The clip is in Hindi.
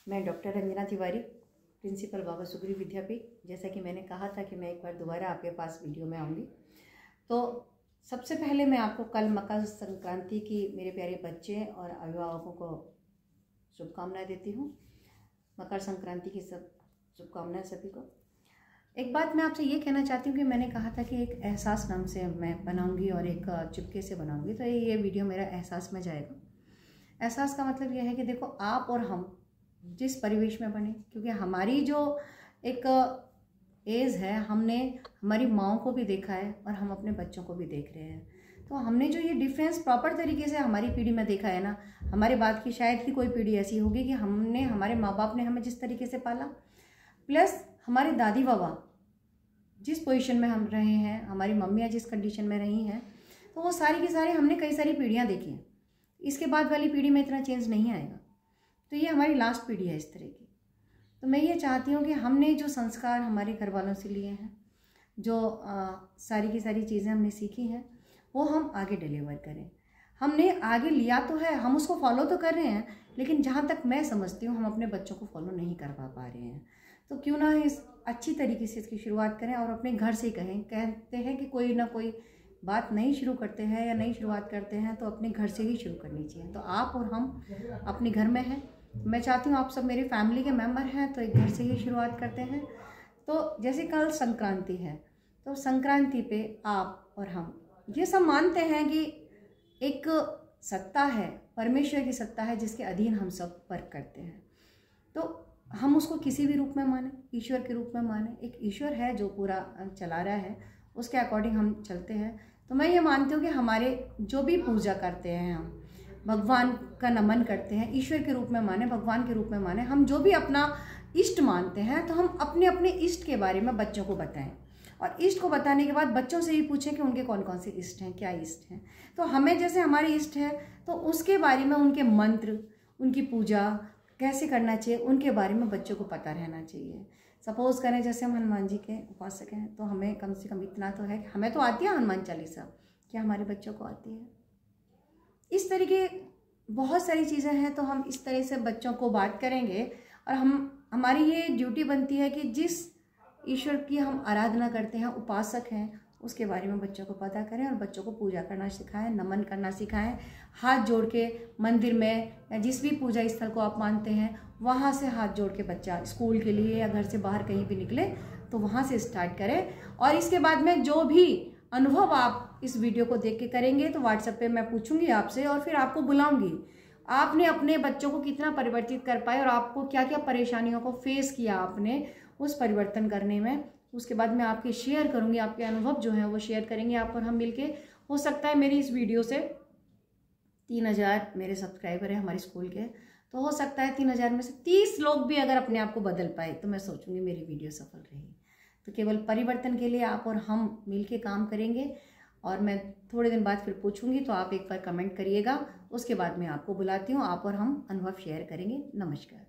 मैं डॉक्टर रंजना तिवारी, प्रिंसिपल बाबा सुग्रीव विद्यापीठ। जैसा कि मैंने कहा था कि मैं एक बार दोबारा आपके पास वीडियो में आऊँगी, तो सबसे पहले मैं आपको कल मकर संक्रांति की मेरे प्यारे बच्चे और अभिभावकों को शुभकामनाएं देती हूँ। मकर संक्रांति की सब शुभकामनाएं सभी को। एक बात मैं आपसे ये कहना चाहती हूँ कि मैंने कहा था कि एक एहसास नाम से मैं बनाऊँगी और एक चुपके से बनाऊँगी, तो ये वीडियो मेरा एहसास में जाएगा। एहसास का मतलब यह है कि देखो, आप और हम जिस परिवेश में बने, क्योंकि हमारी जो एक एज है, हमने हमारी माँओं को भी देखा है और हम अपने बच्चों को भी देख रहे हैं, तो हमने जो ये डिफरेंस प्रॉपर तरीके से हमारी पीढ़ी में देखा है ना, हमारे बाद की शायद ही कोई पीढ़ी ऐसी होगी कि हमने, हमारे माँ बाप ने हमें जिस तरीके से पाला, प्लस हमारे दादी बाबा जिस पोजीशन में हम रहे हैं, हमारी मम्मियाँ जिस कंडीशन में रही हैं, तो वो सारी की सारी हमने कई सारी पीढ़ियाँ देखी हैं। इसके बाद वाली पीढ़ी में इतना चेंज नहीं आएगा, तो ये हमारी लास्ट पीढ़ी है इस तरह की। तो मैं ये चाहती हूँ कि हमने जो संस्कार हमारे घर वालों से लिए हैं, जो सारी की सारी चीज़ें हमने सीखी हैं, वो हम आगे डिलीवर करें। हमने आगे लिया तो है, हम उसको फॉलो तो कर रहे हैं, लेकिन जहाँ तक मैं समझती हूँ हम अपने बच्चों को फॉलो नहीं कर पा रहे हैं। तो क्यों ना इस अच्छी तरीके से इसकी शुरुआत करें और अपने घर से कहें। कहते हैं कि कोई ना कोई बात नई शुरू करते हैं या नई शुरुआत करते हैं तो अपने घर से ही शुरू करनी चाहिए। तो आप और हम अपने घर में हैं, मैं चाहती हूँ आप सब मेरी फैमिली के मेंबर हैं, तो एक घर से ही शुरुआत करते हैं। तो जैसे कल संक्रांति है, तो संक्रांति पे आप और हम ये सब मानते हैं कि एक सत्ता है, परमेश्वर की सत्ता है, जिसके अधीन हम सब वर्क करते हैं। तो हम उसको किसी भी रूप में माने, ईश्वर के रूप में माने। एक ईश्वर है जो पूरा चला रहा है, उसके अकॉर्डिंग हम चलते हैं। तो मैं ये मानती हूँ कि हमारे जो भी पूजा करते हैं, हम भगवान का नमन करते हैं, ईश्वर के रूप में माने, भगवान के रूप में माने। हम जो भी अपना इष्ट मानते हैं, तो हम अपने अपने इष्ट के बारे में बच्चों को बताएं, और इष्ट को बताने के बाद बच्चों से भी पूछें कि उनके कौन कौन से इष्ट हैं, क्या इष्ट हैं। तो हमें जैसे हमारे इष्ट है, तो उसके बारे में, उनके मंत्र, उनकी पूजा कैसे करना चाहिए, उनके बारे में बच्चों को पता रहना चाहिए। सपोज करें जैसे हम हनुमान जी के उपासक हैं, तो हमें कम से कम इतना तो है कि हमें तो आती है हनुमान चालीसा, क्या हमारे बच्चों को आती है? इस तरीके बहुत सारी चीज़ें हैं। तो हम इस तरह से बच्चों को बात करेंगे, और हमारी ये ड्यूटी बनती है कि जिस ईश्वर की हम आराधना करते हैं, उपासक हैं, उसके बारे में बच्चों को पता करें और बच्चों को पूजा करना सिखाएं, नमन करना सिखाएं। हाथ जोड़ के मंदिर में या जिस भी पूजा स्थल को आप मानते हैं, वहाँ से हाथ जोड़ के बच्चा स्कूल के लिए या घर से बाहर कहीं भी निकले तो वहाँ से स्टार्ट करें। और इसके बाद में जो भी अनुभव आप इस वीडियो को देख के करेंगे, तो व्हाट्सएप पे मैं पूछूंगी आपसे और फिर आपको बुलाऊंगी। आपने अपने बच्चों को कितना परिवर्तित कर पाए और आपको क्या क्या परेशानियों को फेस किया आपने उस परिवर्तन करने में, उसके बाद मैं आपके शेयर करूंगी, आपके अनुभव जो हैं वो शेयर करेंगे आप और हम मिलके। हो सकता है मेरी इस वीडियो से 3000 मेरे सब्सक्राइबर हैं हमारे स्कूल के, तो हो सकता है 3000 में से 30 लोग भी अगर अपने आप को बदल पाए, तो मैं सोचूंगी मेरी वीडियो सफल रही। तो केवल परिवर्तन के लिए आप और हम मिलके काम करेंगे, और मैं थोड़े दिन बाद फिर पूछूंगी, तो आप एक बार कमेंट करिएगा। उसके बाद मैं आपको बुलाती हूँ, आप और हम अनुभव शेयर करेंगे। नमस्कार।